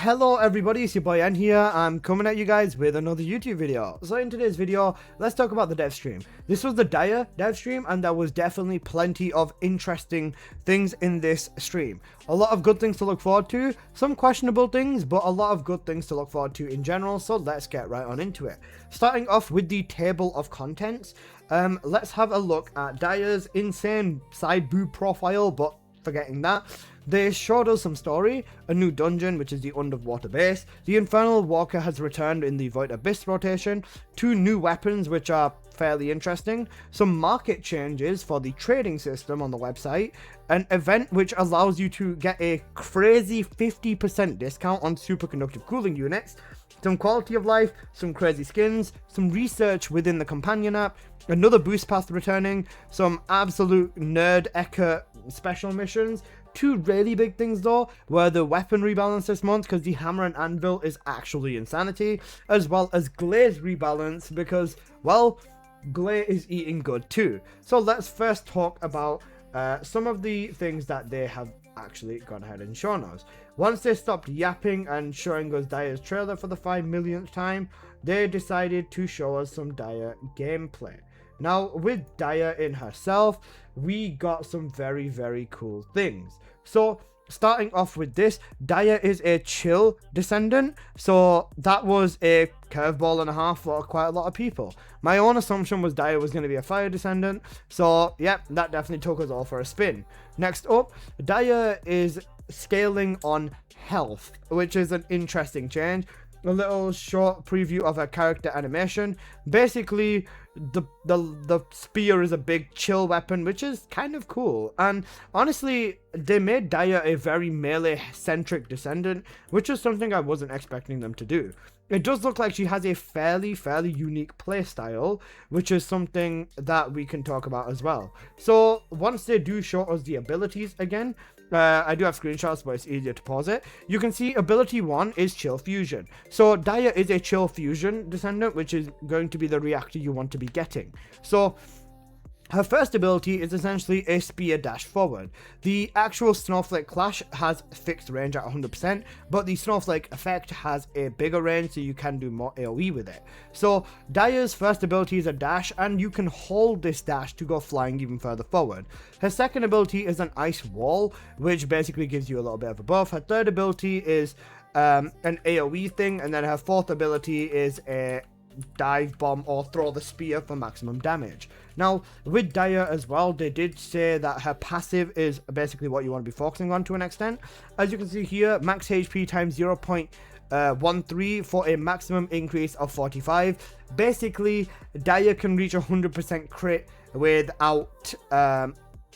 Hello everybody, it's your boy N here. I'm coming at you guys with another YouTube video. So in today's video, let's talk about the dev stream. This was the Dire dev stream, and there was definitely plenty of interesting things in this stream. A lot of good things to look forward to, some questionable things, but a lot of good things to look forward to in general. So let's get right on into it. Starting off with the table of contents, let's have a look at Dire's insane side boob profile, but forgetting that, they showed us some story, a new dungeon which is the underwater base, the Infernal Walker has returned in the Void Abyss rotation, 2 new weapons which are fairly interesting, some market changes for the trading system on the website, an event which allows you to get a crazy 50% discount on superconductive cooling units, some quality of life, some crazy skins, some research within the companion app, another boost path returning, some absolute nerd Eckert special missions. 2 really big things though were the weapon rebalance this month, because the hammer and anvil is actually insanity, as well as Gley's rebalance because, well, Gley is eating good too. So let's first talk about some of the things that they have actually gone ahead and shown us. Once they stopped yapping and showing us Dire's trailer for the 5 millionth time, they decided to show us some Dire gameplay. Now, with Dire in herself, we got some very cool things. So, starting off with this, Dire is a chill Descendant, so that was a curveball and a half for quite a lot of people. My own assumption was Dire was going to be a fire Descendant, so yeah, that definitely took us all for a spin. Next up, Dire is scaling on health, which is an interesting change. A little short preview of her character animation. Basically, the spear is a big chill weapon, which is kind of cool. And honestly, they made Dire a very melee-centric Descendant, which is something I wasn't expecting them to do. It does look like she has a fairly unique playstyle, which is something that we can talk about as well. So once they do show us the abilities again, I do have screenshots, but it's easier to pause it. You can see ability 1 is Chill Fusion. So Dire is a Chill Fusion Descendant, which is going to be the reactor you want to be getting. So her first ability is essentially a spear dash forward. The actual Snowflake Clash has fixed range at 100%, but the Snowflake effect has a bigger range, so you can do more AoE with it. So Dire's first ability is a dash, and you can hold this dash to go flying even further forward. Her second ability is an Ice Wall, which basically gives you a little bit of a buff. Her third ability is an AoE thing, and then her fourth ability is a dive bomb or throw the spear for maximum damage. Now, with Dire as well, they did say that her passive is basically what you want to be focusing on to an extent. As you can see here, max HP times 0.13 for a maximum increase of 45. Basically, Dire can reach 100% crit without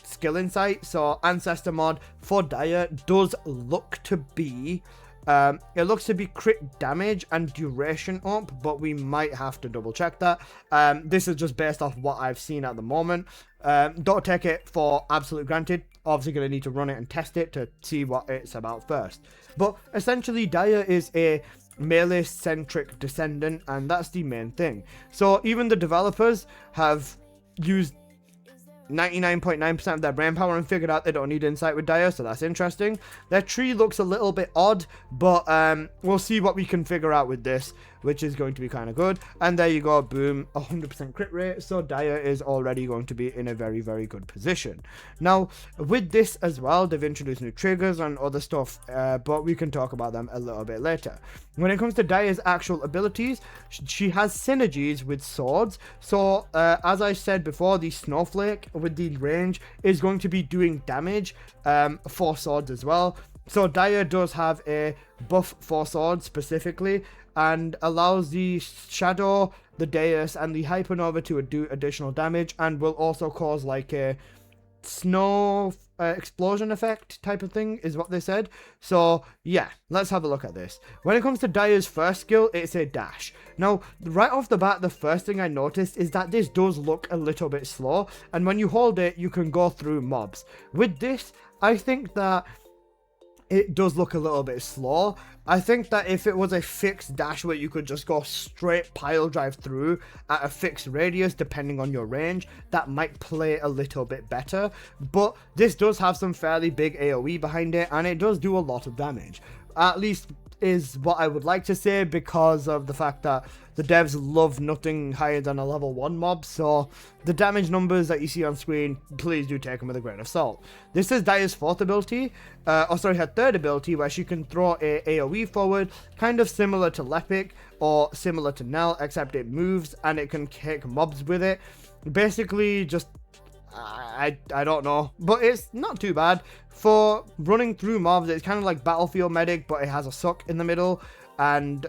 skill insight. So Ancestor mod for Dire does look to be it looks to be crit damage and duration up, but we might have to double check that. This is just based off what I've seen at the moment. Don't take it for absolute granted. Obviously going to need to run it and test it to see what it's about first. But essentially, Dire is a melee-centric Descendant, and that's the main thing. So even the developers have used 99.9% of their brain power and figured out they don't need insight with Dire, so that's interesting. Their tree looks a little bit odd, but we'll see what we can figure out with this, which is going to be kind of good. And there you go, boom, 100% crit rate, so Dire is already going to be in a very good position. Now, with this as well, they've introduced new triggers and other stuff, but we can talk about them a little bit later. When it comes to Dire's actual abilities, she has synergies with swords. So, as I said before, the Snowflake with the range is going to be doing damage for swords as well. So Dire does have a buff for swords specifically, and allows the Shadow, the Deus, and the Hypernova to do additional damage, and will also cause like a snow explosion effect type of thing, is what they said. So yeah, let's have a look at this. When it comes to Dire's first skill, it's a dash. Now, right off the bat, the first thing I noticed is that this does look a little bit slow, and when you hold it, you can go through mobs. With this, I think that it does look a little bit slow. I think that if it was a fixed dash where you could just go straight pile drive through at a fixed radius depending on your range, that might play a little bit better. But this does have some fairly big AoE behind it, and it does do a lot of damage. At least is what I would like to say, because of the fact that the devs love nothing higher than a level 1 mob, so the damage numbers that you see on screen, please do take them with a grain of salt. This is Daya's fourth ability, her third ability, where she can throw a AoE forward, kind of similar to Lepic or similar to Nell, except it moves and it can kick mobs with it. Basically, just I don't know, but it's not too bad for running through mobs. It's kind of like Battlefield Medic, but it has a suck in the middle, and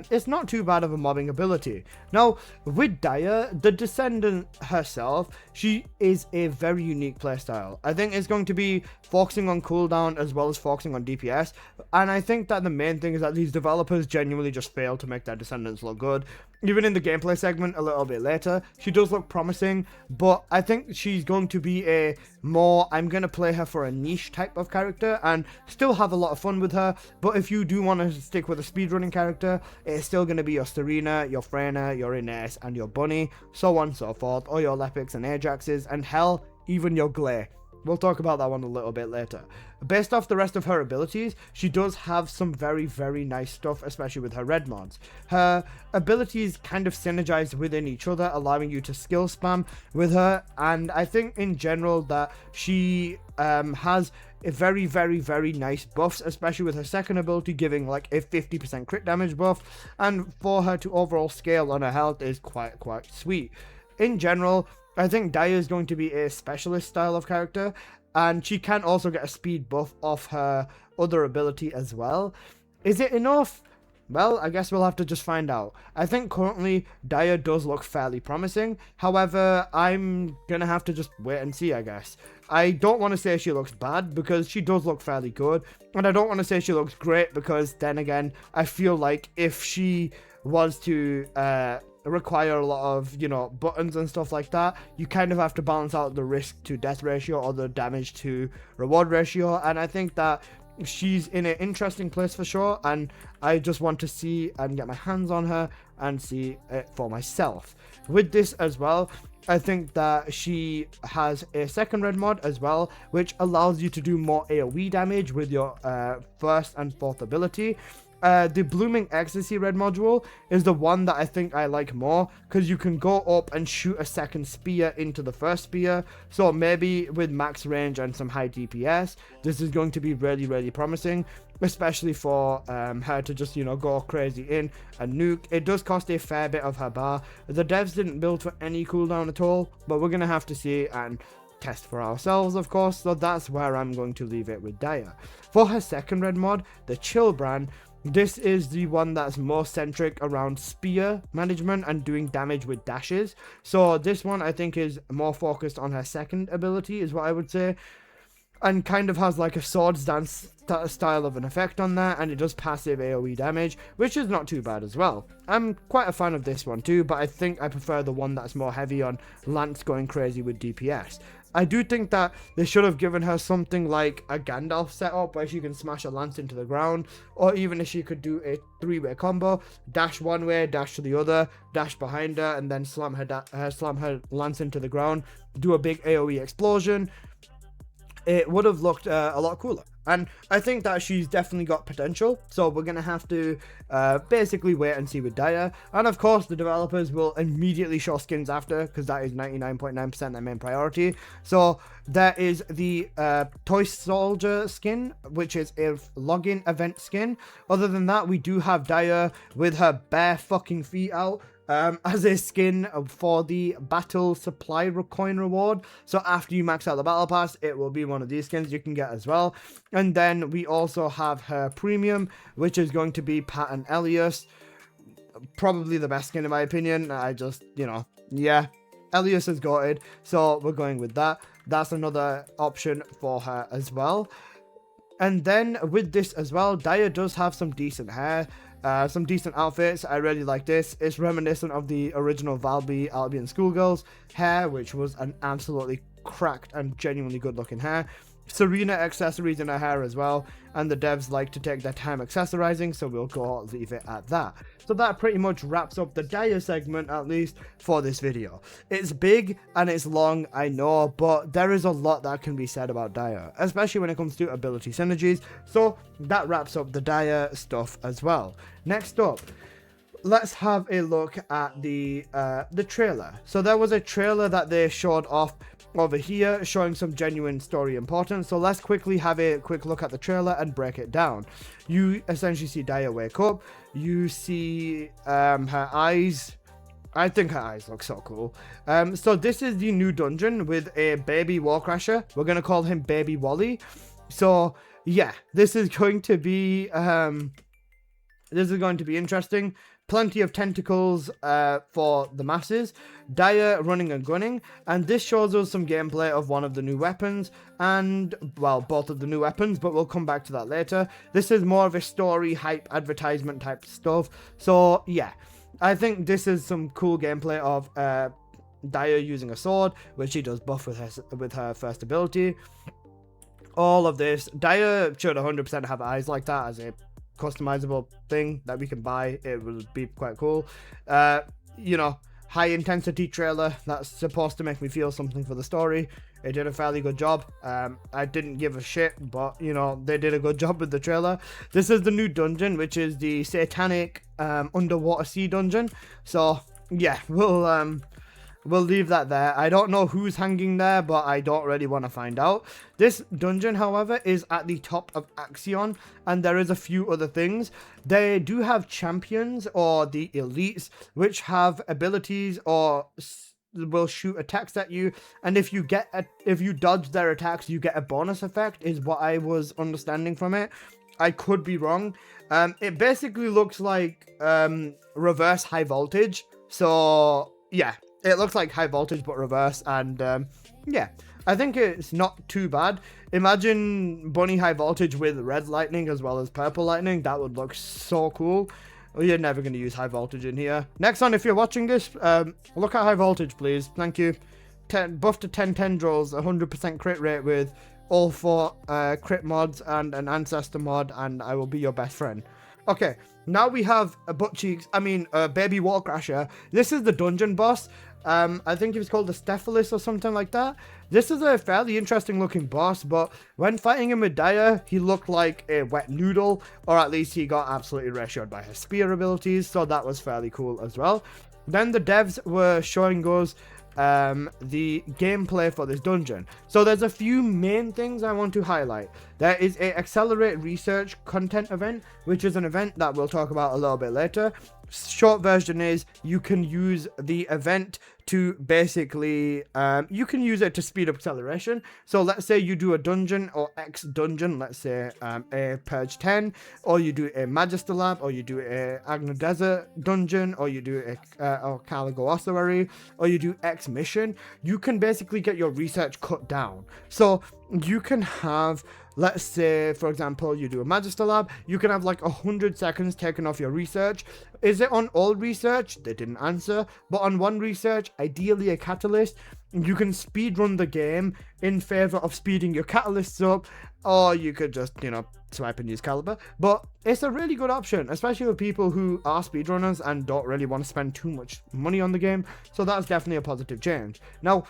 it's not too bad of a mobbing ability. Now, with Daya, the Descendant herself, she is a very unique playstyle. I think it's going to be focusing on cooldown as well as focusing on DPS, and I think that the main thing is that these developers genuinely just fail to make their Descendants look good. Even in the gameplay segment a little bit later, she does look promising, but I think she's going to be I'm going to play her for a niche type of character and still have a lot of fun with her. But if you do want to stick with a speedrunning character, it's still going to be your Serena, your Freyna, your Ines, and your Bunny, so on and so forth, or your Lepics and Ajaxes, and hell, even your Gley. We'll talk about that one a little bit later. Based off the rest of her abilities, she does have some very, very nice stuff, especially with her red mods. Her abilities kind of synergize within each other, allowing you to skill spam with her, and I think in general that she has a very, very, very nice buffs, especially with her second ability giving like a 50% crit damage buff, and for her to overall scale on her health is quite sweet. In general, I think Daya is going to be a specialist style of character, and she can also get a speed buff off her other ability as well. Is it enough? Well, I guess we'll have to just find out. I think currently Daya does look fairly promising. However, I'm gonna have to just wait and see, I guess. I don't want to say she looks bad, because she does look fairly good, and I don't want to say she looks great, because then again, I feel like if she was to require a lot of, buttons and stuff like that, you kind of have to balance out the risk to death ratio or the damage to reward ratio, and I think that she's in an interesting place for sure, and I just want to see and get my hands on her and see it for myself. With this as well, I think that she has a second red mod as well, which allows you to do more AoE damage with your first and fourth ability. The Blooming Ecstasy red module is the one that I think I like more, because you can go up and shoot a second spear into the first spear, so maybe with max range and some high DPS, this is going to be really, really promising, especially for her to just, go crazy in and nuke. It does cost a fair bit of her bar. The devs didn't build for any cooldown at all, but we're going to have to see and test for ourselves, of course, so that's where I'm going to leave it with Daya. For her second red mod, the Chill brand, this is the one that's more centric around spear management and doing damage with dashes. So this one I think is more focused on her second ability, is what I would say, and kind of has like a swords dance style of an effect on that, and it does passive AoE damage, which is not too bad as well. I'm quite a fan of this one too, but I think I prefer the one that's more heavy on Lance going crazy with DPS. I do think that they should have given her something like a Gandalf setup where she can smash a lance into the ground, or even if she could do a three-way combo, dash one way, dash to the other, dash behind her, and then slam her lance into the ground, do a big AoE explosion. It would have looked a lot cooler. And I think that she's definitely got potential, so we're going to have to basically wait and see with Daya. And of course, the developers will immediately show skins after, because that is 99.9% their main priority. So there is the Toy Soldier skin, which is a login event skin. Other than that, we do have Daya with her bare fucking feet out, as a skin for the battle supply coin reward. So after you max out the battle pass, it will be one of these skins you can get as well. And then we also have her premium, which is going to be Pat and Elias. Probably the best skin in my opinion. I just, yeah, Elias is goated, so we're going with that. That's another option for her as well. And then with this as well, Daya does have some decent hair. Some decent outfits. I really like this. It's reminiscent of the original Valby Albion Schoolgirls hair, which was an absolutely cracked and genuinely good looking hair. Serena accessories in her hair as well, and the devs like to take their time accessorizing, so we'll leave it at that. So that pretty much wraps up the Daya segment, at least for this video. It's big and it's long, I know, but there is a lot that can be said about Daya, especially when it comes to ability synergies, so that wraps up the Daya stuff as well. Next up, let's have a look at the trailer. So there was a trailer that they showed off over here showing some genuine story importance. So let's quickly have a quick look at the trailer and break it down. You essentially see Daya wake up. You see her eyes. I think her eyes look so cool. So this is the new dungeon with a baby Warcrasher. We're going to call him Baby Wally. So yeah, this is going to be interesting. Plenty of tentacles for the masses, Daya running and gunning, and this shows us some gameplay of one of the new weapons, and, well, both of the new weapons, but we'll come back to that later. This is more of a story, hype, advertisement type stuff, so yeah, I think this is some cool gameplay of Daya using a sword, which she does buff with her first ability. All of this, Daya should 100% have eyes like that as a customizable thing that we can buy. It would be quite cool. You know, high intensity trailer that's supposed to make me feel something for the story. It did a fairly good job. I didn't give a shit, but you know, they did a good job with the trailer. This is the new dungeon, which is the satanic underwater sea dungeon. So yeah, we'll leave that there. I don't know who's hanging there, but I don't really want to find out. This dungeon, however, is at the top of Axion, and there is a few other things. They do have champions, or the elites, which have abilities or will shoot attacks at you, and if you dodge their attacks, you get a bonus effect, is what I was understanding from it. I could be wrong. It basically looks like reverse high voltage. So yeah, it looks like high voltage but reverse, and yeah, I think it's not too bad. Imagine bunny high voltage with red lightning as well as purple lightning. That would look so cool. Well, you're never going to use high voltage in here. Next on, if you're watching this, look at high voltage, please. Thank you. Buff to 10 tendrils, 100% crit rate with all 4 crit mods and an ancestor mod, and I will be your best friend. Okay, now we have a baby Warcrasher. This is the dungeon boss. I think he was called the Stephalis or something like that. This is a fairly interesting looking boss, but when fighting him with Daya, he looked like a wet noodle, or at least he got absolutely ratioed by his spear abilities, so that was fairly cool as well. Then the devs were showing us the gameplay for this dungeon. So there's a few main things I want to highlight. There is a Accelerate Research content event, which is an event that we'll talk about a little bit later. Short version is you can use the event to basically you can use it to speed up acceleration. So let's say you do a dungeon or X dungeon, let's say a Purge 10, or you do a Magister Lab, or you do a Agna Desert dungeon, or you do a Caligo Ossuary, or you do X mission. You can basically get your research cut down. So you can have, let's say, for example, you do a Magister Lab, you can have like 100 seconds taken off your research. Is it on all research? They didn't answer. But on one research, ideally a catalyst, you can speed run the game in favor of speeding your catalysts up, or you could just, you know, swipe and use Caliber. But it's a really good option, especially with people who are speedrunners and don't really want to spend too much money on the game. So that's definitely a positive change. Now,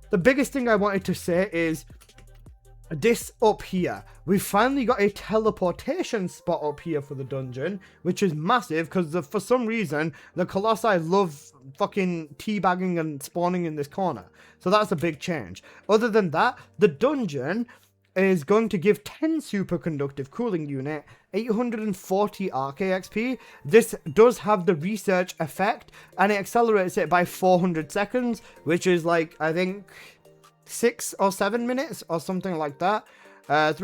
the biggest thing I wanted to say is this up here. We finally got a teleportation spot up here for the dungeon, which is massive because for some reason the Colossi love fucking teabagging and spawning in this corner. So that's a big change. Other than that, the dungeon is going to give 10 superconductive cooling unit, 840 RK XP. This does have the research effect, and it accelerates it by 400 seconds, which is like, I think, 6 or 7 minutes or something like that. 5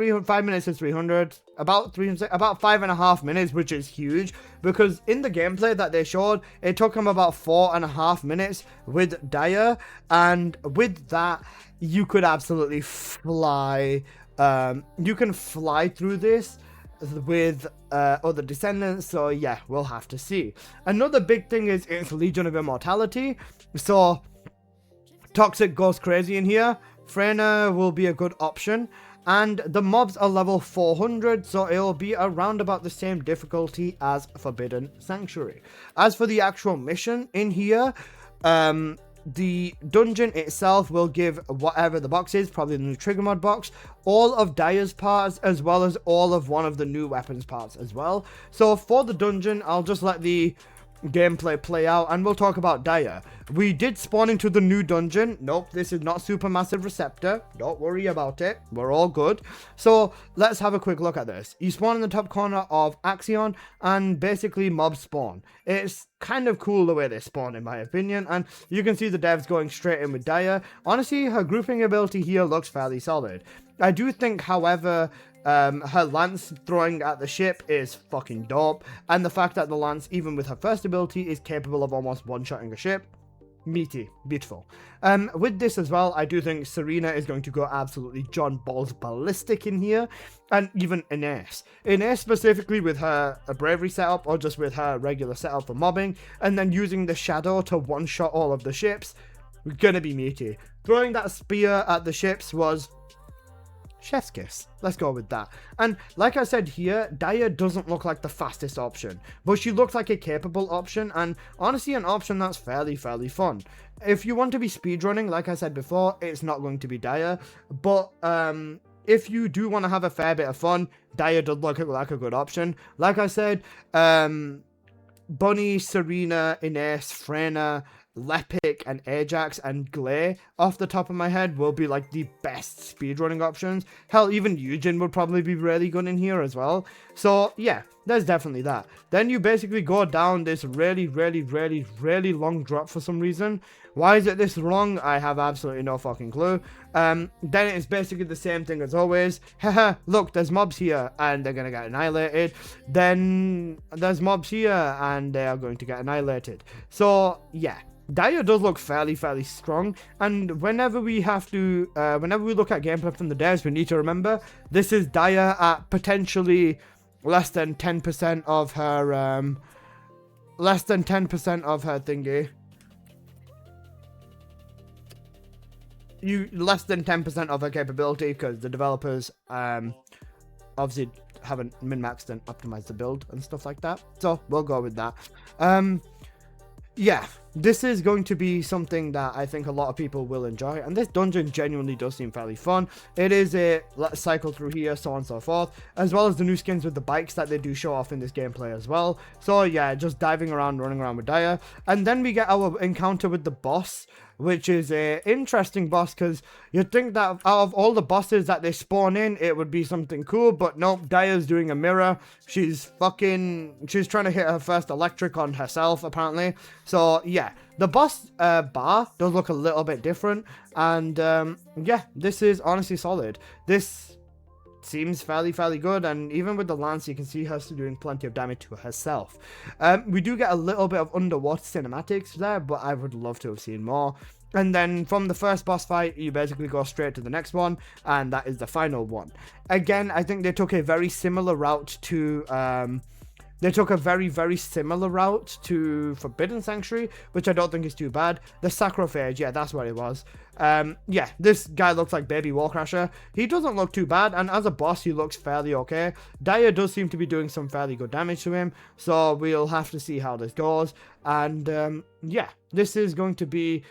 minutes is 300, about 5.5 minutes, which is huge, because in the gameplay that they showed, it took them about 4.5 minutes with Daya, and with that, you could absolutely fly. You can fly through this with other Descendants, so yeah, we'll have to see. Another big thing is its Legion of Immortality, so Toxic goes crazy in here. Freyna will be a good option. and the mobs are level 400, so it'll be around about the same difficulty as Forbidden Sanctuary. As for the actual mission in here, the dungeon itself will give whatever the box is, probably the new trigger mod box, all of Dire's parts, as well as all of one of the new weapons parts as well. So for the dungeon, I'll just let the gameplay play out and we'll talk about Dire. We did spawn into the new dungeon. Nope, this is not Supermassive Receptor. Don't worry about it. We're all good. So let's have a quick look at this. You spawn in the top corner of Axion and basically mobs spawn. It's kind of cool the way they spawn in my opinion, and you can see the devs going straight in with Dire. Honestly, her grouping ability here looks fairly solid. I do think, however, her lance throwing at the ship is fucking dope, and the fact that the lance, even with her first ability, is capable of almost one-shotting a ship, meaty, beautiful. With this as well, I do think Serena is going to go absolutely John Balls ballistic in here, and even Ines. Ines specifically with her bravery setup, or just with her regular setup for mobbing, and then using the shadow to one-shot all of the ships, gonna be meaty. Throwing that spear at the ships was chef's kiss. Let's go with that. And like I said here, Dire doesn't look like the fastest option, but she looks like a capable option, and honestly an option that's fairly fun. If you want to be speedrunning, like I said before, it's not going to be Dire, but if you do want to have a fair bit of fun, Dire does look like a good option. Like I said, Bunny, Serena, Ines, Freyna, Lepic, and Ajax, and Gley, off the top of my head, will be like the best speedrunning options. Hell, even Eugen would probably be really good in here as well. So yeah, there's definitely that. Then you basically go down this really long drop for some reason. Why is it this long? I have absolutely no fucking clue. Then it's basically the same thing as always. Haha, look, there's mobs here and they're gonna get annihilated. Then there's mobs here and they are going to get annihilated. So yeah, Dire does look fairly strong, and whenever we have to, whenever we look at gameplay from the devs, we need to remember this is Dire at potentially less than 10% of her, less than 10% of her thingy. Less than 10% of her capability, because the developers obviously haven't min-maxed and optimized the build and stuff like that. So we'll go with that. Yeah, this is going to be something that I think a lot of people will enjoy, and this dungeon genuinely does seem fairly fun. It is a let's cycle through here, so on and so forth, as well as the new skins with the bikes that they do show off in this gameplay as well. So yeah, just diving around, running around with Dire, and then we get our encounter with the boss, which is a interesting boss, because you'd think that out of all the bosses that they spawn in, it would be something cool, but nope, Dire's doing a mirror. She's trying to hit her first electric on herself, apparently. So yeah, the boss bar does look a little bit different, and yeah, this is honestly solid. This seems fairly good, and even with the lance you can see her still doing plenty of damage to herself. We do get a little bit of underwater cinematics there, but I would love to have seen more. And then from the first boss fight, you basically go straight to the next one, and that is the final one. Again, I think they took a very similar route to Forbidden Sanctuary, which I don't think is too bad. The Sacrophage, yeah, that's what it was. Yeah, this guy looks like Baby Warcrasher. He doesn't look too bad, and as a boss, he looks fairly okay. Dire does seem to be doing some fairly good damage to him, so we'll have to see how this goes. And yeah, this is going to be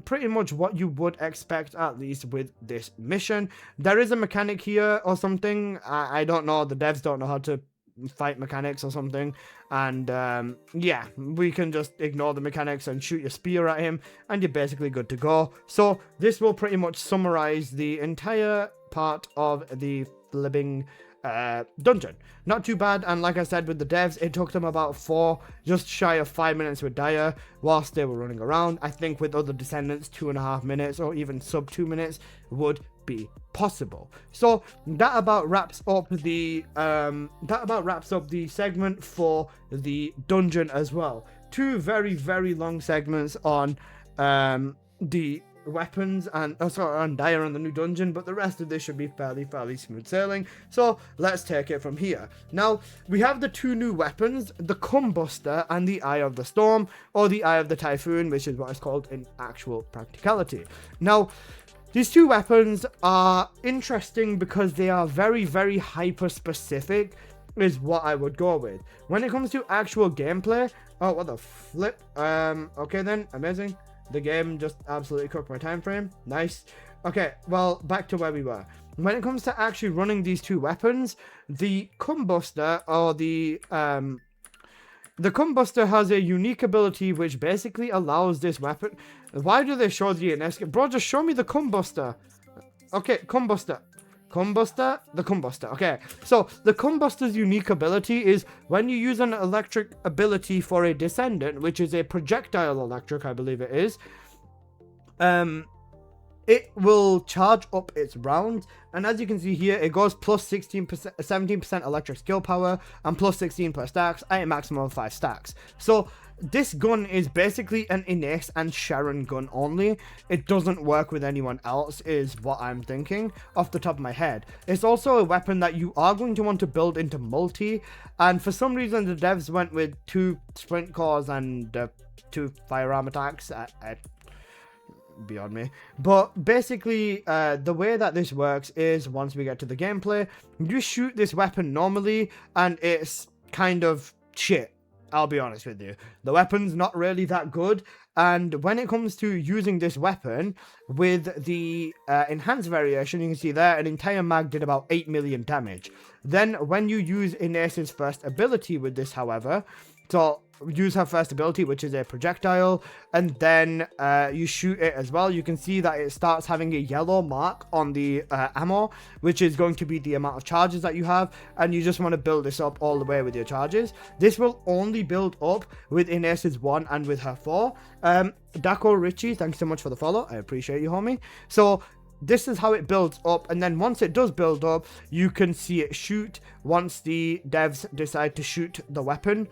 pretty much what you would expect, at least with this mission. There is a mechanic here or something. I don't know. The devs don't know how to fight mechanics or something, and yeah, we can just ignore the mechanics and shoot your spear at him and you're basically good to go. So this will pretty much summarize the entire part of the flipping dungeon. Not too bad, and like I said, with the devs, it took them about just shy of 5 minutes with Dire whilst they were running around. I think with other Descendants, 2.5 minutes or even sub 2 minutes would be possible. So that about wraps up the segment for the dungeon as well. Two very long segments on the weapons and on Dire and the new dungeon, but the rest of this should be fairly smooth sailing. So let's take it from here. Now we have the two new weapons, the Cum-Buster and the Eye of the Storm, or the Eye of the Typhoon, which is what it's called in actual practicality. Now These two weapons are interesting because they are very, very hyper-specific, is what I would go with. When it comes to actual gameplay, oh, what the flip? Okay then, amazing. The game just absolutely cooked my time frame. Nice. Okay, well, back to where we were. When it comes to actually running these two weapons, the Cum-Buster, or the Cum-Buster has a unique ability which basically allows this weapon... Why do they show the NS? Bro, just show me the Cum-Buster. Okay, Cum-Buster. Cum-Buster? The Cum-Buster. Okay, so the Cum-Buster's unique ability is when you use an electric ability for a Descendant, which is a projectile electric, I believe it is, it will charge up its rounds, and as you can see here, it goes plus 16%, 17% electric skill power, and plus 16 per stacks at a maximum of 5 stacks. So this gun is basically an Ines and Sharon gun only. It doesn't work with anyone else, is what I'm thinking off the top of my head. It's also a weapon that you are going to want to build into multi, and for some reason the devs went with 2 sprint cores and 2 firearm attacks. Beyond me. But basically, the way that this works is once we get to the gameplay, you shoot this weapon normally, and it's kind of shit. I'll be honest with you. The weapon's not really that good, and when it comes to using this weapon with the enhanced variation, you can see there an entire mag did about 8 million damage. Then when you use Ines's first ability with this, however, so use her first ability, which is a projectile, and then you shoot it as well, you can see that it starts having a yellow mark on the ammo, which is going to be the amount of charges that you have, and you just want to build this up all the way with your charges. This will only build up with Ines's 1 and with her 4. Daco Richie, thanks so much for the follow, I appreciate you, homie. So this is how it builds up, and then once it does build up, you can see it shoot. Once the devs decide to shoot the weapon,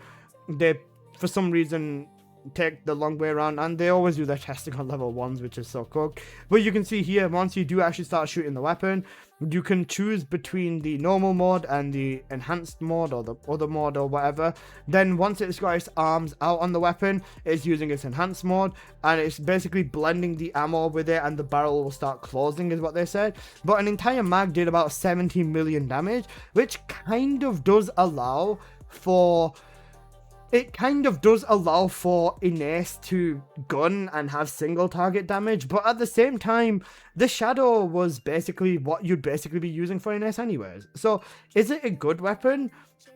they for some reason take the long way around, and they always do their testing on level 1s, which is so cooked. But you can see here, once you do actually start shooting the weapon, you can choose between the normal mode and the enhanced mode, or the other mode, or whatever. Then once it's got its arms out on the weapon, it's using its enhanced mode, and it's basically blending the ammo with it, and the barrel will start closing, is what they said. But an entire mag did about 17 million damage, which kind of does allow for... It kind of does allow for Ines to gun and have single target damage, but at the same time, the Shadow was basically what you'd basically be using for Ines anyways. So, is it a good weapon?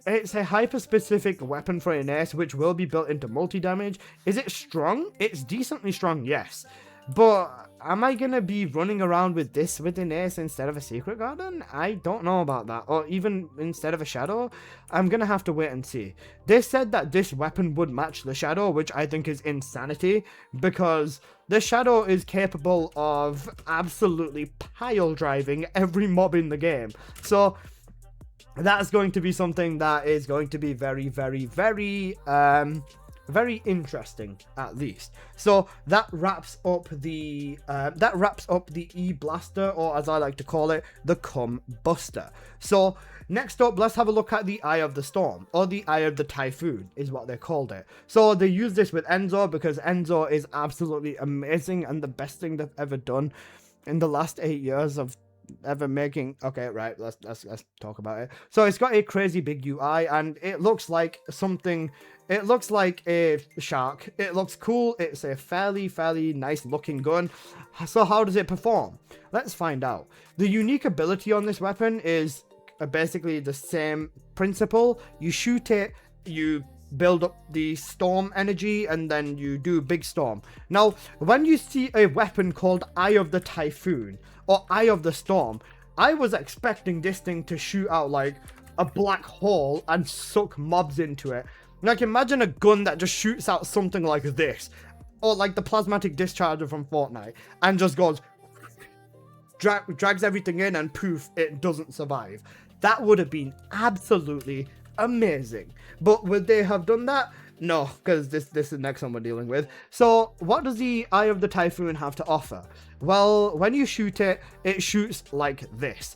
It's a hyper-specific weapon for Ines, which will be built into multi-damage. Is it strong? It's decently strong, yes. But am I going to be running around with this with Ines instead of a Secret Garden? I don't know about that. Or even instead of a Shadow? I'm going to have to wait and see. They said that this weapon would match the Shadow, which I think is insanity, because the Shadow is capable of absolutely pile driving every mob in the game. So that's going to be something that is going to be very, very, very interesting, at least. So that wraps up the E-Blaster, or as I like to call it, the Cum-Buster. So next up, let's have a look at the Eye of the Storm, or the Eye of the Typhoon is what they called it. So they use this with Enzo because Enzo is absolutely amazing and the best thing they've ever done in the last 8 years of ever making. Okay, right, let's talk about it. So it's got a crazy big UI, and it looks like something. It looks like a shark. It looks cool. It's a fairly nice looking gun. So how does it perform? Let's find out. The unique ability on this weapon is basically the same principle. You shoot it, you build up the storm energy, and then you do big storm. Now, when you see a weapon called Eye of the Typhoon or Eye of the Storm, I was expecting this thing to shoot out like a black hole and suck mobs into it. Like, imagine a gun that just shoots out something like this, or like the plasmatic discharger from Fortnite, and just goes, drags everything in, and poof, it doesn't survive. That would have been absolutely amazing. But would they have done that? No, because this is the next one we're dealing with. So what does the Eye of the Typhoon have to offer? Well, when you shoot it, it shoots like this.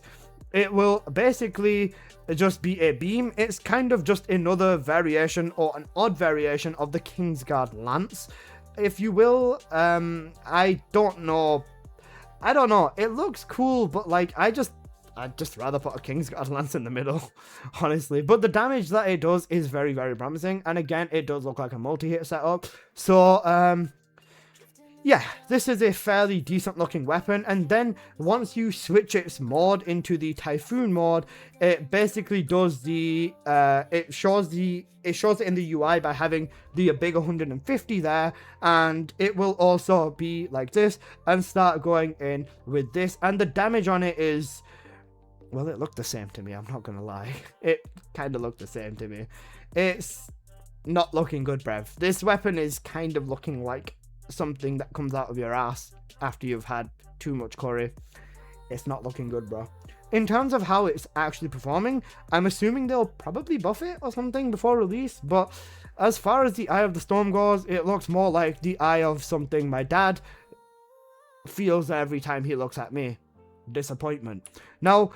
It will basically just be a beam. It's kind of just another variation, or an odd variation, of the Kingsguard Lance, if you will. I don't know. I don't know. It looks cool, but like I'd just rather put a Kingsguard Lance in the middle, honestly. But the damage that it does is very, very promising. And again, it does look like a multi-hit setup. So, yeah, this is a fairly decent looking weapon, and then once you switch its mode into the Typhoon mode, it basically does the it shows it in the UI by having the big 150 there, and it will also be like this and start going in with this, and the damage on it is, well, it looked the same to me, I'm not gonna lie. It kind of looked the same to me. It's not looking good, bruv. This weapon is kind of looking like something that comes out of your ass after you've had too much curry. It's not looking good, bro. In terms of how it's actually performing, I'm assuming they'll probably buff it or something before release, but as far as the Eye of the Storm goes, it looks more like the eye of something my dad feels every time he looks at me. Disappointment. Now,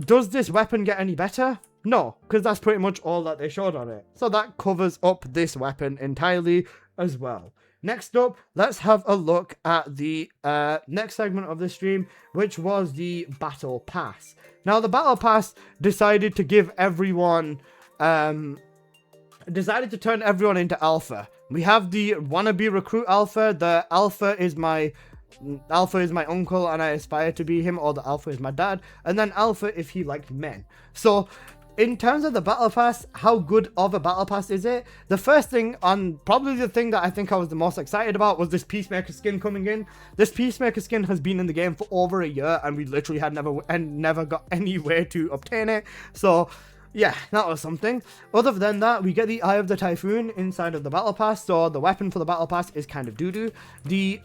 does this weapon get any better? No, because that's pretty much all that they showed on it. So that covers up this weapon entirely as well. Next up, let's have a look at the next segment of the stream, which was the Battle Pass. Now, the Battle Pass decided to give everyone, decided to turn everyone into Alpha. We have the wannabe recruit Alpha. The Alpha is my uncle and I aspire to be him, or the Alpha is my dad, and then Alpha if he liked men. So, in terms of the Battle Pass, how good of a Battle Pass is it? The first thing, probably the thing that I think I was the most excited about, was this Peacemaker skin coming in. This Peacemaker skin has been in the game for over a year, and we literally had never got any way to obtain it. So, yeah, that was something. Other than that, we get the Eye of the Typhoon inside of the Battle Pass, so the weapon for the Battle Pass is kind of doo-doo. The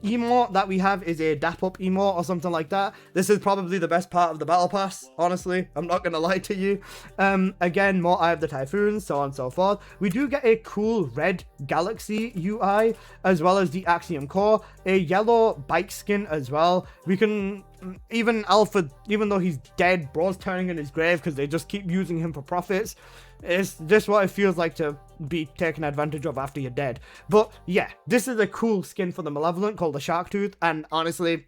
emote that we have is a dap up emote or something like that. This is probably the best part of the Battle Pass, honestly. I'm not gonna lie to you. Again, more Eye of the Typhoon, so on and so forth. We do get a cool red Galaxy UI, as well as the Axiom Core, a yellow bike skin as well. We can, even Alpha, even though he's dead, bro's turning in his grave because they just keep using him for profits. It's just what it feels like to be taken advantage of after you're dead. But yeah, this is a cool skin for the Malevolent called the Shark Tooth, and honestly,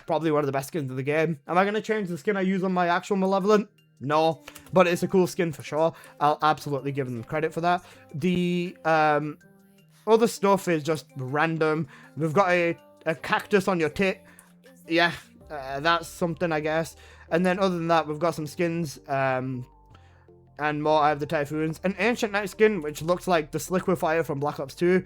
probably one of the best skins of the game. Am I going to change the skin I use on my actual Malevolent? No, but it's a cool skin for sure. I'll absolutely give them credit for that. The other stuff is just random. We've got a cactus on your tit. Yeah, that's something, I guess. And then other than that, we've got some skins, and more Eye of the Typhoons. An Ancient Knight skin, which looks like the Sliquifier from Black Ops 2.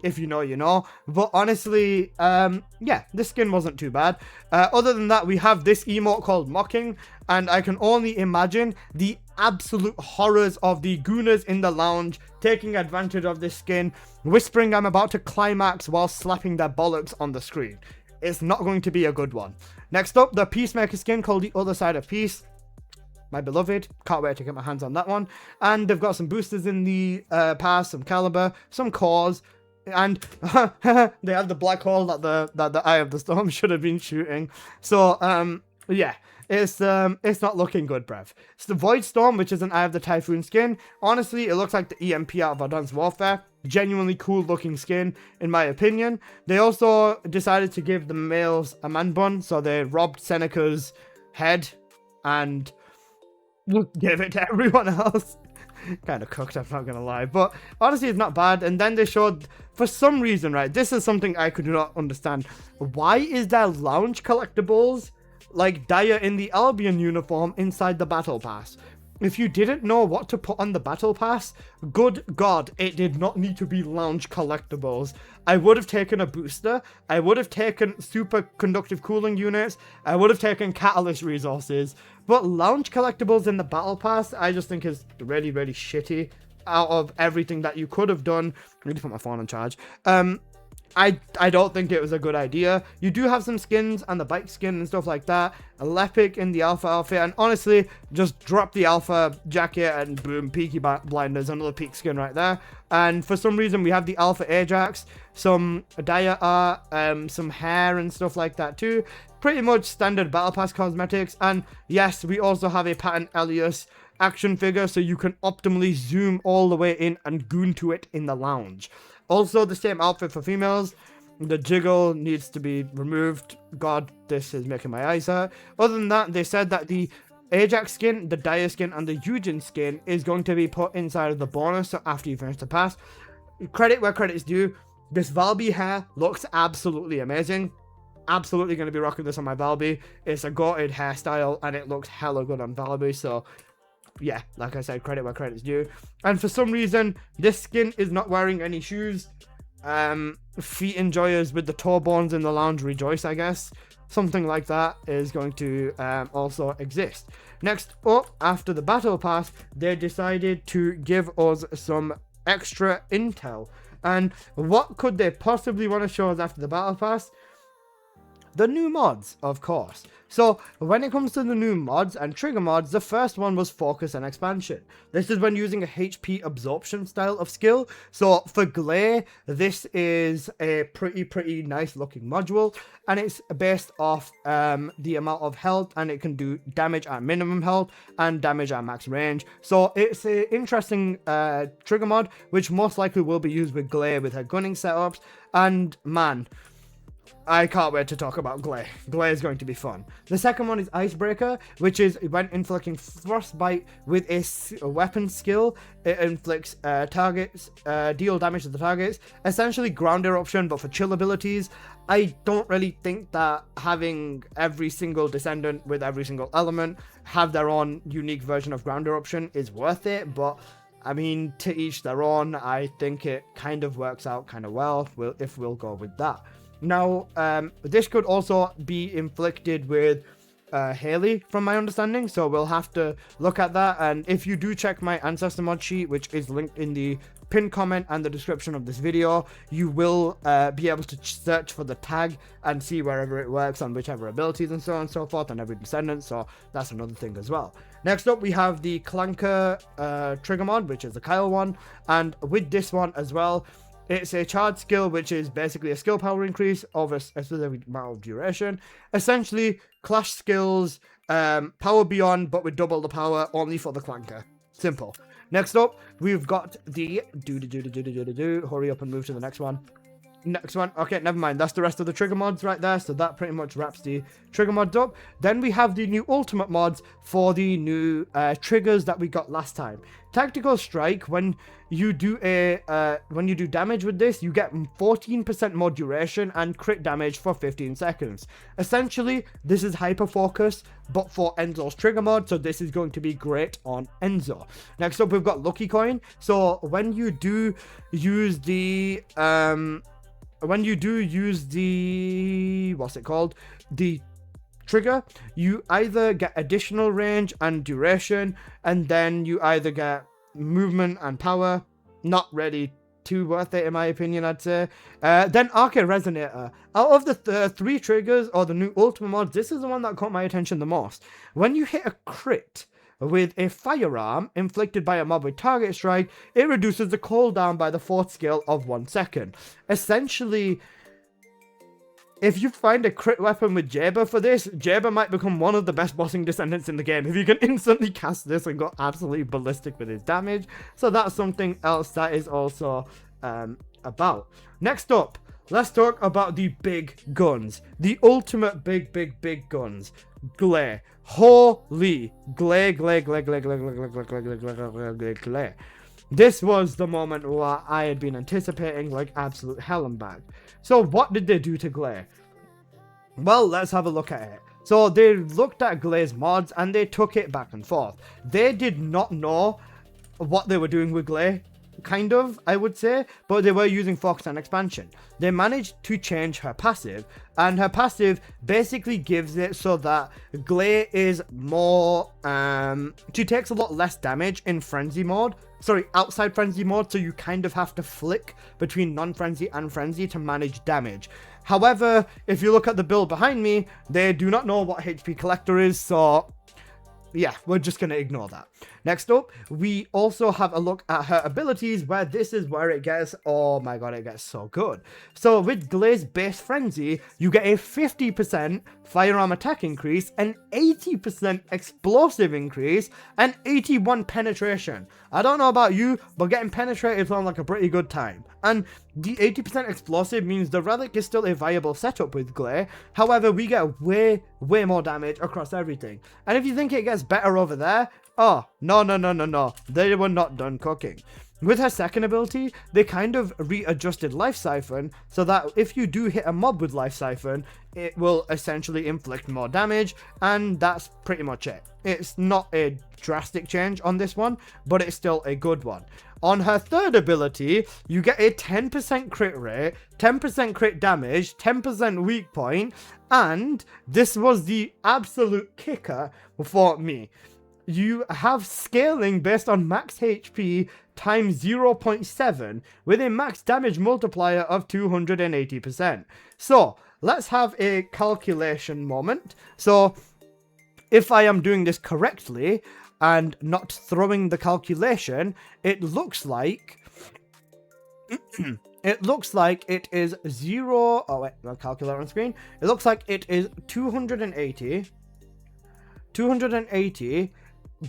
If you know, you know. But honestly, yeah, this skin wasn't too bad. Other than that, we have this emote called Mocking, and I can only imagine the absolute horrors of the gooners in the lounge taking advantage of this skin, whispering I'm about to climax while slapping their bollocks on the screen. It's not going to be a good one. Next up, the Peacemaker skin called the Other Side of Peace. My beloved, can't wait to get my hands on that one. And they've got some boosters in the pass, some caliber, some cores, and they have the black hole that the Eye of the Storm should have been shooting. So yeah, it's not looking good, bruv. It's the Void Storm, which is an Eye of the Typhoon skin. Honestly, it looks like the EMP out of Advanced Warfare. Genuinely cool looking skin, in my opinion. They also decided to give the males a man bun, so they robbed Seneca's head and give it to everyone else. Kind of cooked, I'm not gonna lie, but honestly it's not bad. And then they showed, for some reason, right, this is something I could not understand, why is there lounge collectibles like Dyer in the Albion uniform inside the Battle Pass? If you didn't know what to put on the Battle Pass, good God, it did not need to be lounge collectibles. I would have taken a booster, I would have taken super conductive cooling units, I would have taken catalyst resources, but lounge collectibles in the Battle Pass, I just think is really, really shitty. Out of everything that you could have done, I need to put my phone on charge. I don't think it was a good idea. You do have some skins and the bike skin and stuff like that. A Lepic in the Alpha outfit, and honestly, just drop the Alpha jacket and boom, Peaky Blinders, another peak skin right there. And for some reason, we have the Alpha Ajax, some Dyer art, some hair and stuff like that too. Pretty much standard Battle Pass cosmetics. And yes, we also have a Patent Elias action figure, so you can optimally zoom all the way in and goon to it in the lounge. Also, the same outfit for females. The jiggle needs to be removed. God, this is making my eyes hurt. Other than that, they said that the Ajax skin, the Dire skin, and the Eugen skin is going to be put inside of the bonus, so after you finish the pass. Credit where credit is due. This Valby hair looks absolutely amazing. Absolutely going to be rocking this on my Valby. It's a goated hairstyle, and it looks hella good on Valby, so yeah, like I said, credit where credit is due. And for some reason, this skin is not wearing any shoes. Feet enjoyers with the toe bones in the lounge rejoice, I guess. Something like that is going to also exist. Next up, after the battle pass, they decided to give us some extra intel. And what could they possibly want to show us after the battle pass? The new mods, of course. So when it comes to the new mods and trigger mods, the first one was focus and expansion. This is when using a HP absorption style of skill. So for Gley, this is a pretty nice looking module, and it's based off the amount of health, and it can do damage at minimum health and damage at max range. So it's an interesting trigger mod, which most likely will be used with Gley with her gunning setups. And man, I can't wait to talk about Gley. Gley is going to be fun. The second one is Icebreaker, which is when inflicting Frostbite with a weapon skill. It inflicts targets, deal damage to the targets. Essentially ground eruption, but for chill abilities. I don't really think that having every single Descendant with every single element have their own unique version of ground eruption is worth it, but I mean, to each their own. I think it kind of works out kind of well if we'll go with that. Now, this could also be inflicted with Haley, from my understanding, so we'll have to look at that. And if you do check my Ancestor mod sheet, which is linked in the pinned comment and the description of this video, you will be able to search for the tag and see wherever it works on whichever abilities and so on and so forth on every Descendant, so that's another thing as well. Next up, we have the Clanker trigger mod, which is the Kyle one, and with this one as well, it's a charge skill, which is basically a skill power increase of a specific amount of duration. Essentially, clash skills, power beyond, but with double the power, only for the Clanker. Simple. Next up, we've got the hurry up and move to the next one. Okay, never mind. That's the rest of the trigger mods right there. So that pretty much wraps the trigger mods up. Then we have the new ultimate mods for the new triggers that we got last time. Tactical Strike. When you do damage with this, you get 14% more duration and crit damage for 15 seconds. Essentially, this is hyper focus, but for Enzo's trigger mod. So this is going to be great on Enzo. Next up, we've got Lucky Coin. So when you do use the the trigger, you either get additional range and duration, and then you either get movement and power. Not really too worth it in my opinion, I'd say. Then Arcade Resonator. Out of the three triggers or the new ultimate mods, this is the one that caught my attention the most. When you hit a crit with a firearm inflicted by a mob with target strike, it reduces the cooldown by the 4th skill of 1 second. Essentially, if you find a crit weapon with Jaber for this, Jaber might become one of the best bossing Descendants in the game if you can instantly cast this and go absolutely ballistic with his damage. So that's something else that is also about. Next up, let's talk about the big guns. The ultimate big guns. Gley. Holy Gley. This was the moment where I had been anticipating like absolute hell and back. So what did they do to Gley? Well, let's have a look at it. So they looked at Gley's mods and they took it back and forth. They did not know what they were doing with Gley. Kind of, I would say, but they were using focus and expansion. They managed to change her passive, and her passive basically gives it so that Gley is more, she takes a lot less damage in frenzy mode. Sorry, outside frenzy mode, so you kind of have to flick between non-frenzy and frenzy to manage damage. However, if you look at the build behind me, they do not know what HP collector is, so yeah, we're just going to ignore that. Next up, we also have a look at her abilities, where this is where it gets, oh my god, it gets so good. So with Gley's base frenzy, you get a 50% firearm attack increase, an 80% explosive increase, and 81 penetration. I don't know about you, but getting penetrated sounds like a pretty good time. And The 80% explosive means the relic is still a viable setup with Gley. However, we get way more damage across everything. And if you think it gets better over there, oh, no. They were not done cooking. With her second ability, they kind of readjusted Life Siphon so that if you do hit a mob with Life Siphon, it will essentially inflict more damage, and that's pretty much it. It's not a drastic change on this one, but it's still a good one. On her third ability, you get a 10% crit rate, 10% crit damage, 10% weak point, and this was the absolute kicker for me. You have scaling based on max HP times 0.7 with a max damage multiplier of 280%. So let's have a calculation moment. So if I am doing this correctly and not throwing the calculation, it looks like it is 0. Oh wait, no calculator on screen. It looks like it is 280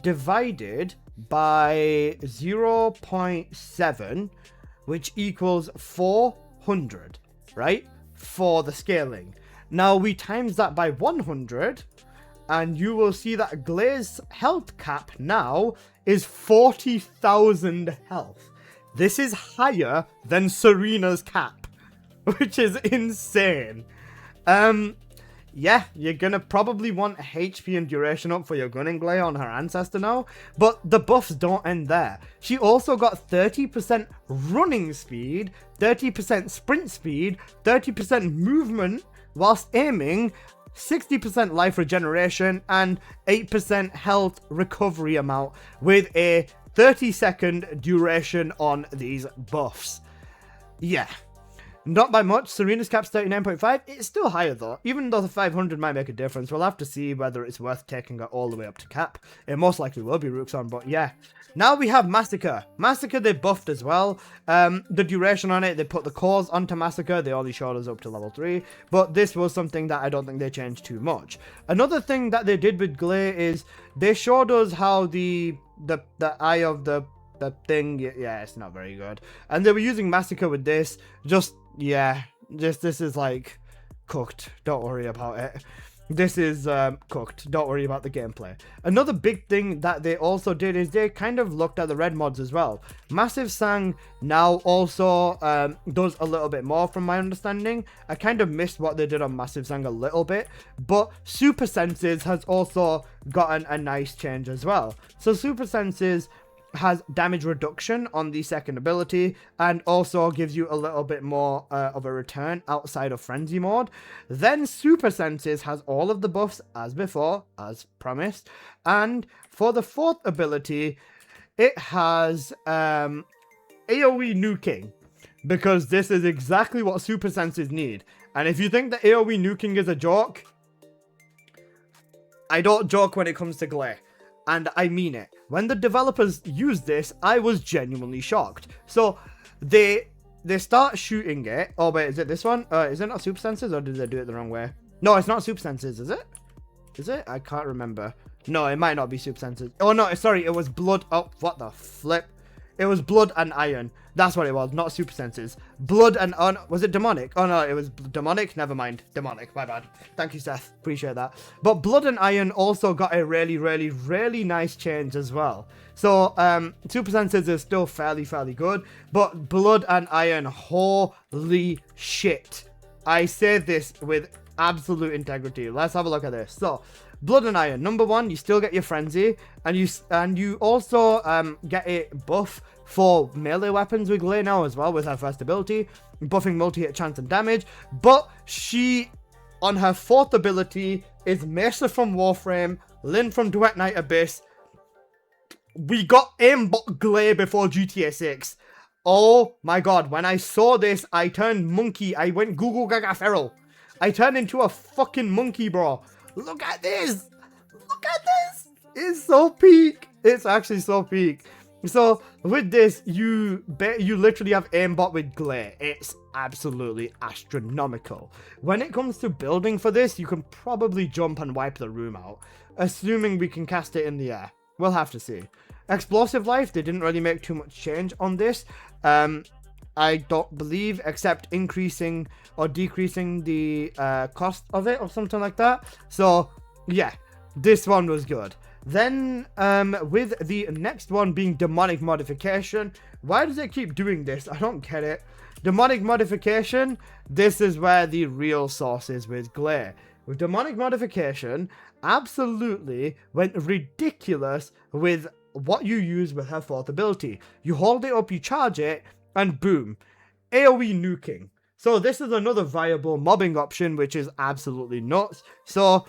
divided by 0.7, which equals 400, right? For the scaling. Now we times that by 100, and you will see that Gley's health cap now is 40,000 health. This is higher than Serena's cap, which is insane. Yeah, you're gonna probably want HP and duration up for your gunning Gley on her ancestor now, but the buffs don't end there. She also got 30% running speed, 30% sprint speed, 30% movement whilst aiming, 60% life regeneration, and 8% health recovery amount with a 30-second duration on these buffs. Yeah. Not by much. Serena's cap's 39.5. It's still higher though. Even though the 500 might make a difference, we'll have to see whether it's worth taking it all the way up to cap. It most likely will be Rookson, but yeah. Now we have Massacre. Massacre they buffed as well. The duration on it, they put the cores onto Massacre. They only showed us up to level 3. But this was something that I don't think they changed too much. Another thing that they did with Gley is they showed us how the eye of the thing, yeah, it's not very good. And they were using Massacre with this. This is like cooked. Don't worry about it. This is cooked. Don't worry about the gameplay. Another big thing that they also did is they kind of looked at the red mods as well. Massive Sang now also does a little bit more from my understanding. I kind of missed what they did on Massive Sang a little bit, but Super Senses has also gotten a nice change as well. So Super Senses has damage reduction on the second ability and also gives you a little bit more of a return outside of frenzy mode. Then Super Senses has all of the buffs as before, as promised, and for the fourth ability it has AoE nuking, because this is exactly what Super Senses need. And if you think that AoE nuking is a joke, I don't joke when it comes to Gley. And I mean it. When the developers used this, I was genuinely shocked. So they start shooting it. Oh wait, is it this one? Is it not Super Senses, or did they do it the wrong way? No, it's not Super Senses, is it? Is it? I can't remember. No, it might not be Super Senses. Oh no, sorry, it was Blood. Oh, what the flip? It was Blood and Iron. That's what it was, not Super Senses. Blood and... Oh, no, was it Demonic? Oh no, it was Demonic? Never mind. Demonic, my bad. Thank you, Seth. Appreciate that. But Blood and Iron also got a really nice change as well. So, Super Senses is still fairly good. But Blood and Iron, holy shit. I say this with absolute integrity. Let's have a look at this. So, Blood and Iron. Number one, you still get your Frenzy. And you also get a buff for melee weapons with Gley now as well with her first ability, buffing multi-hit chance and damage. But she, on her fourth ability, is Mesa from Warframe, Lynn from Duet Night Abyss. We got aimbot Gley before GTA 6. Oh my god, when I saw this, I turned monkey. I went Google Gaga Feral. I turned into a fucking monkey, bro. Look at this. Look at this. It's so peak. It's actually so peak. So with this, you literally have aimbot with Gley. It's absolutely astronomical. When it comes to building for this, you can probably jump and wipe the room out, assuming we can cast it in the air. We'll have to see. Explosive life, they didn't really make too much change on this. I don't believe, except increasing or decreasing the cost of it or something like that. So yeah, this one was good. Then with the next one being demonic modification, why does it keep doing this? I don't get it. Demonic modification, this is where the real sauce is with Gley. With demonic modification, absolutely went ridiculous with what you use with her fourth ability. You hold it up, you charge it, and boom, AoE nuking. So this is another viable mobbing option, which is absolutely nuts. So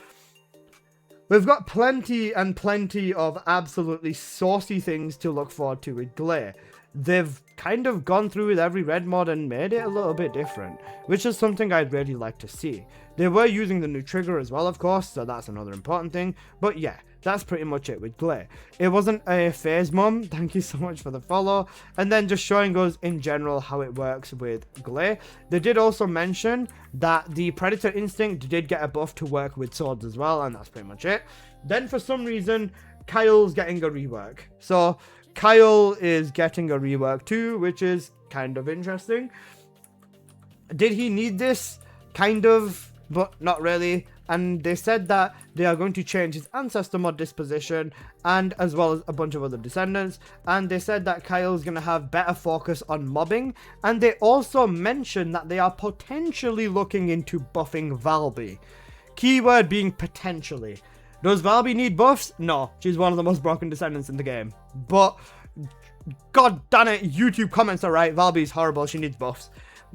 we've got plenty and plenty of absolutely saucy things to look forward to with Gley. They've kind of gone through with every red mod and made it a little bit different, which is something I'd really like to see. They were using the new trigger as well, of course, so that's another important thing. But yeah, that's pretty much it with Gley. It wasn't a phase mom, thank you so much for the follow. And then just showing us in general how it works with Gley. They did also mention that the Predator Instinct did get a buff to work with swords as well, and that's pretty much it. Then for some reason, Kyle's getting a rework. So Kyle is getting a rework too, which is kind of interesting. Did he need this? Kind of, but not really. And they said that they are going to change his ancestor mod disposition, and as well as a bunch of other descendants. And they said that Kyle's going to have better focus on mobbing. And they also mentioned that they are potentially looking into buffing Valby. Keyword being potentially. Does Valby need buffs? No, she's one of the most broken descendants in the game. But, god damn it, YouTube comments are right, Valby's horrible, she needs buffs.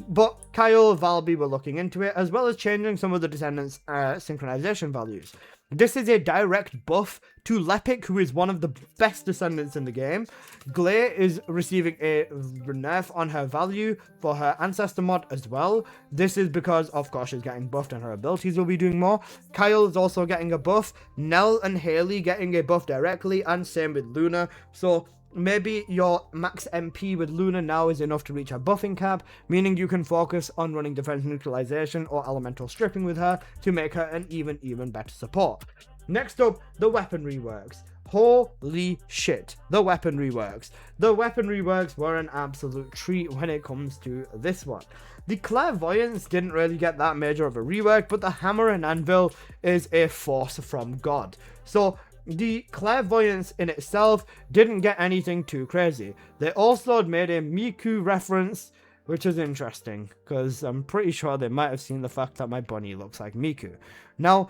But Kyle, Valby were looking into it, as well as changing some of the descendants' synchronization values. This is a direct buff to Lepic, who is one of the best descendants in the game. Gley is receiving a nerf on her value for her ancestor mod as well. This is because, of course, she's getting buffed and her abilities will be doing more. Kyle is also getting a buff. Nell and Haley getting a buff directly, and same with Luna. So maybe your max MP with Luna now is enough to reach her buffing cap, meaning you can focus on running defense neutralization or elemental stripping with her to make her an even better support. Next up, the weapon reworks. Holy shit, the weapon reworks. The weapon reworks were an absolute treat when it comes to this one. The Clairvoyance didn't really get that major of a rework, but the hammer and anvil is a force from God. So the Clairvoyance in itself didn't get anything too crazy. They also made a Miku reference, which is interesting, because I'm pretty sure they might have seen the fact that my bunny looks like Miku. Now,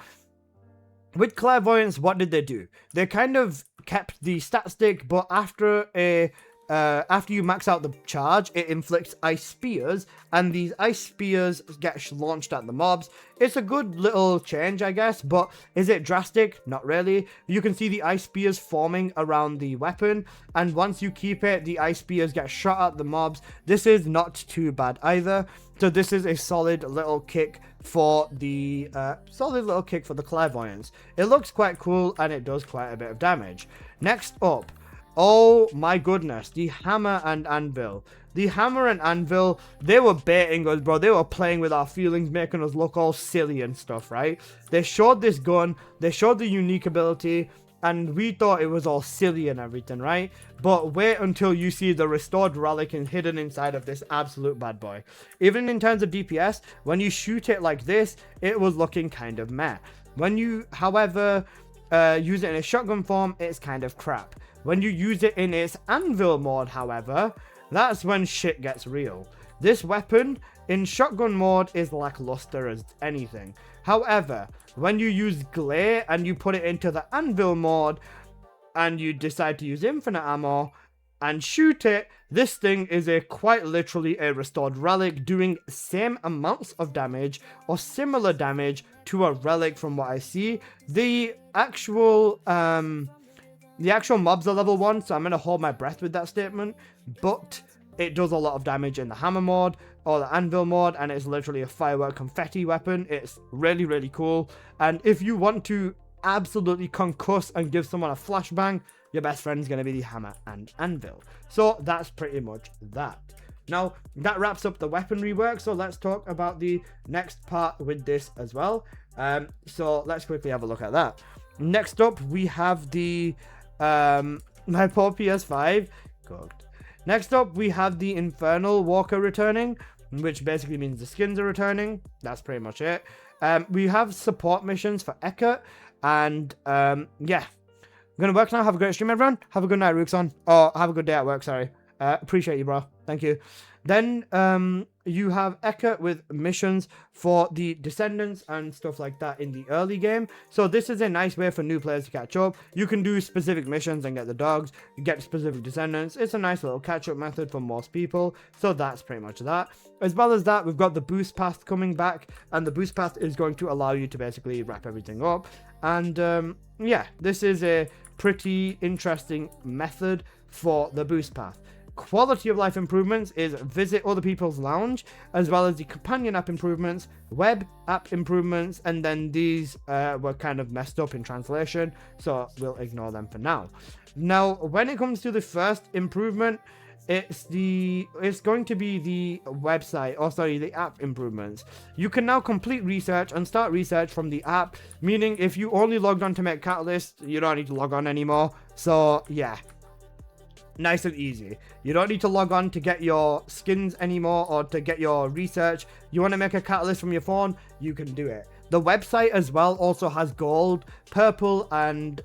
with Clairvoyance, what did they do? They kind of kept the stat stick, but after you max out the charge, it inflicts ice spears, and these ice spears get launched at the mobs. It's a good little change, I guess, but is it drastic? Not really. You can see the ice spears forming around the weapon, and once you keep it, the ice spears get shot at the mobs. This is not too bad either. So this is a solid little kick for the Clairvoyance. It looks quite cool, and it does quite a bit of damage. Next up, oh my goodness, the hammer and anvil. The hammer and anvil, they were baiting us, bro. They were playing with our feelings, making us look all silly and stuff, right? They showed this gun, they showed the unique ability, and we thought it was all silly and everything, right? But wait until you see the restored relic hidden inside of this absolute bad boy. Even in terms of DPS, when you shoot it like this, it was looking kind of meh. When you, however, use it in a shotgun form, it's kind of crap. When you use it in its anvil mode, however, that's when shit gets real. This weapon in shotgun mode is lackluster as anything. However, when you use Gley and you put it into the anvil mode and you decide to use infinite ammo and shoot it, this thing is quite literally a restored relic, doing same amounts of damage or similar damage to a relic from what I see. The actual mobs are level 1, so I'm going to hold my breath with that statement, but it does a lot of damage in the hammer mode or the anvil mode, and it's literally a firework confetti weapon. It's really, really cool, and if you want to absolutely concuss and give someone a flashbang, your best friend's going to be the hammer and anvil. So that's pretty much that. Now, that wraps up the weapon rework, so let's talk about the next part with this as well. So let's quickly have a look at that. Next up, we have the my poor PS5. God. Next up, we have the Infernal Walker returning, which basically means the skins are returning. That's pretty much it. We have support missions for Eckert, and yeah. I'm gonna work now. Have a great stream, everyone. Have a good night, Rookson. Or have a good day at work, sorry. Appreciate you, bro. Thank you. Then you have Eckert with missions for the Descendants and stuff like that in the early game. So this is a nice way for new players to catch up. You can do specific missions and get the dogs, get specific Descendants. It's a nice little catch-up method for most people. So that's pretty much that. As well as that, we've got the boost path coming back, and the boost path is going to allow you to basically wrap everything up. And yeah, this is a pretty interesting method for the boost path. Quality of life improvements is visit other people's lounge, as well as the companion app improvements, web app improvements, and then these were kind of messed up in translation, so we'll ignore them for now. Now, when it comes to the first improvement, it's going to be the website, or sorry, the app improvements. You can now complete research and start research from the app, meaning if you only logged on to make Catalyst, you don't need to log on anymore. So yeah, nice and easy. You don't need to log on to get your skins anymore or to get your research. You want to make a Catalyst from your phone, you can do it. The website as well also has gold, purple, and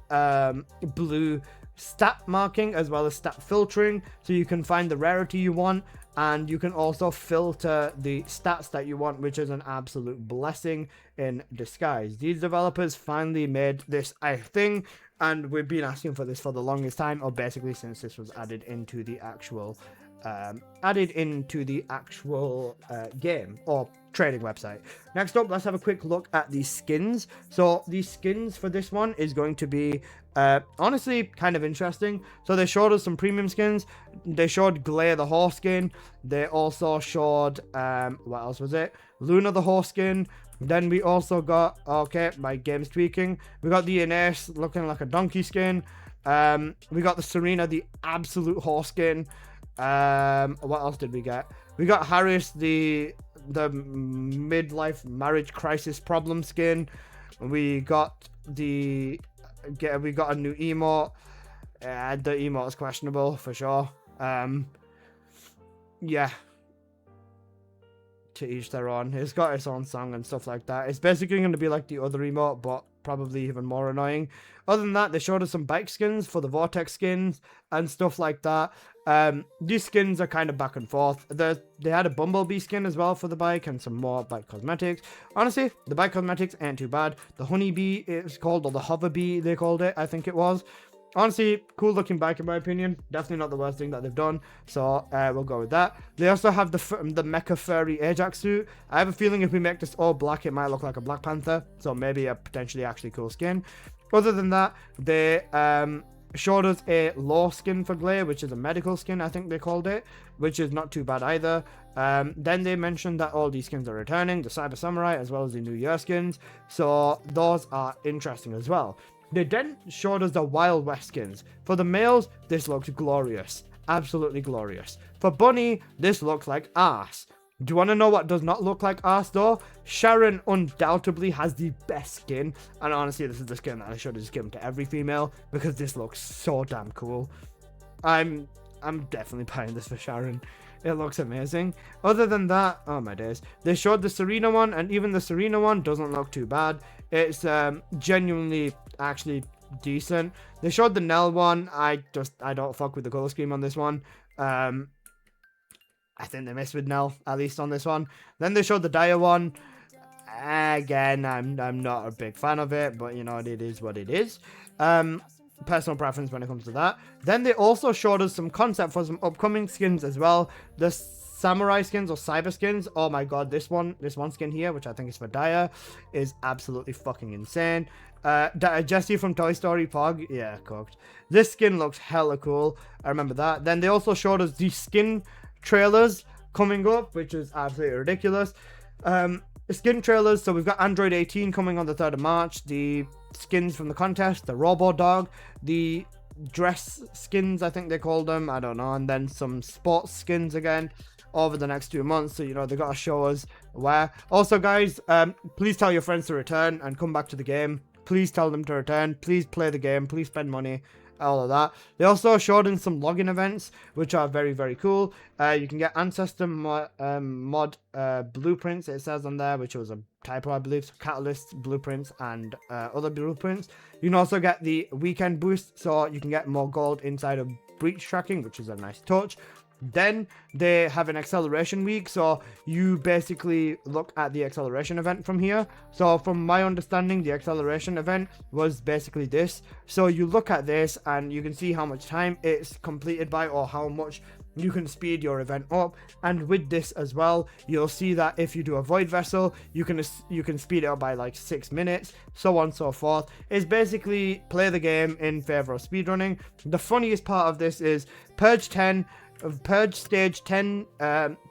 blue stat marking, as well as stat filtering, so you can find the rarity you want, and you can also filter the stats that you want, which is an absolute blessing in disguise. These developers finally made this a thing, and we've been asking for this for the longest time, or basically since this was added into the actual game or trading website. Next up, let's have a quick look at the skins. So the skins for this one is going to be honestly kind of interesting. So they showed us some premium skins. They showed Gley the horse skin. They also showed what else was it, Luna the horse skin. Then we also got, okay, my game's tweaking, we got the Ines looking like a donkey skin. We got the Serena, the absolute horse skin. What else did we get? We got Harris, the midlife marriage crisis problem skin. We got a new emote. The emote is questionable for sure. Yeah, to each their own. It's got its own song and stuff like that. It's basically going to be like the other emote, but probably even more annoying. Other than that, they showed us some bike skins for the Vortex skins and stuff like that. These skins are kind of back and forth. They had a Bumblebee skin as well for the bike and some more bike cosmetics. Honestly, the bike cosmetics ain't too bad. The Honeybee it's called, or the Hoverbee they called it, I think it was. Honestly, cool looking bike in my opinion. Definitely not the worst thing that they've done. So we'll go with that. They also have the Mecha Furry Ajax suit. I have a feeling if we make this all black, it might look like a Black Panther. So maybe a potentially actually cool skin. Other than that, they showed us a law skin for Gley, which is a medical skin, I think they called it, which is not too bad either. Then they mentioned that all these skins are returning, the Cyber Samurai as well as the New Year skins. So those are interesting as well. They then showed us the Wild West skins. For the males, this looks glorious. Absolutely glorious. For Bunny, this looks like arse. Do you want to know what does not look like arse though? Sharon undoubtedly has the best skin. And honestly, this is the skin that I should have just given to every female, because this looks so damn cool. I'm definitely buying this for Sharon. It looks amazing. Other than that, oh my days. They showed the Serena one, and even the Serena one doesn't look too bad. It's genuinely actually decent. They showed the Nell one. I don't fuck with the color scheme on this one. I think they messed with Nell, at least on this one. Then they showed the Dire one. Again, I'm not a big fan of it, but you know, it is what it is. Personal preference when it comes to that. Then they also showed us some concept for some upcoming skins as well. The samurai skins or cyber skins. Oh my god, this one skin here, which I think is for Dire, is absolutely fucking insane. Jessie from Toy Story Pog, yeah, cooked. This skin looks hella cool. I remember that. Then they also showed us the skin trailers coming up, which is absolutely ridiculous. Skin trailers, so we've got Android 18 coming on the 3rd of March, the skins from the contest, the Robo Dog, the dress skins, I think they called them, I don't know, and then some sports skins again over the next 2 months, so you know, they got to show us where. Also guys, please tell your friends to return and come back to the game. Please tell them to return. Please play the game. Please spend money. all of that. They also showed in some login events, which are very, very cool. You can get Ancestor mod blueprints, it says on there, which was a typo, I believe, so Catalyst blueprints and other blueprints. You can also get the weekend boost, so you can get more gold inside of breach tracking, which is a nice touch. Then they have an acceleration week, so you basically look at the acceleration event from here. So from my understanding, the acceleration event was basically this. So you look at this and you can see how much time it's completed by, or how much you can speed your event up. And with this as well, you'll see that if you do a void vessel, you can speed it up by like 6 minutes, so on and so forth. It's basically play the game in favor of speedrunning. The funniest part of this is Purge stage 10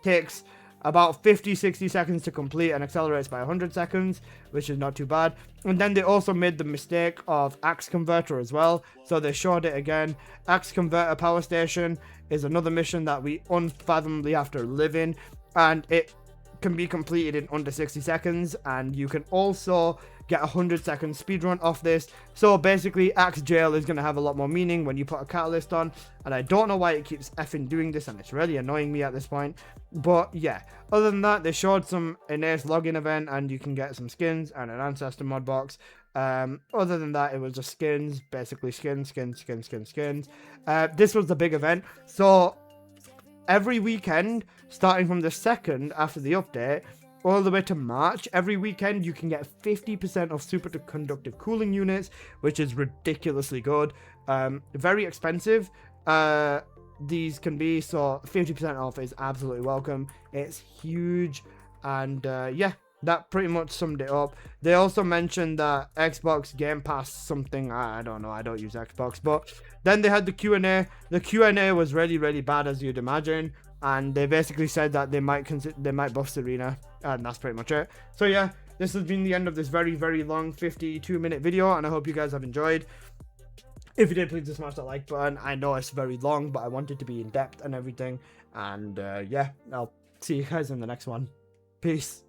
takes about 50-60 seconds to complete and accelerates by 100 seconds, which is not too bad. And then they also made the mistake of Axe Converter as well, so they showed it again. Axe Converter Power Station is another mission that we unfathomably have to live in, and it can be completed in under 60 seconds, and you can also get a 100-second speedrun off this. So basically, Axe Jail is going to have a lot more meaning when you put a catalyst on, and I don't know why it keeps effing doing this, and it's really annoying me at this point. But yeah, other than that, they showed some innate login event, and you can get some skins and an Ancestor mod box. Other than that, it was just skins, basically skins. This was the big event. So every weekend, starting from the 2nd after the update, all the way to March, every weekend you can get 50% of superconductive cooling units, which is ridiculously good. Very expensive, these can be, so 50% off is absolutely welcome. It's huge, and yeah, that pretty much summed it up. They also mentioned that Xbox Game Pass something, I don't know, I don't use Xbox. But then they had the Q&A. The Q&A was really, really bad, as you'd imagine, and they basically said that they might buff Serena, and that's pretty much it. So yeah, this has been the end of this very, very long 52-minute video, and I hope you guys have enjoyed. If you did, please just smash that like button. I know it's very long, but I want it to be in depth and everything. And yeah, I'll see you guys in the next one. Peace.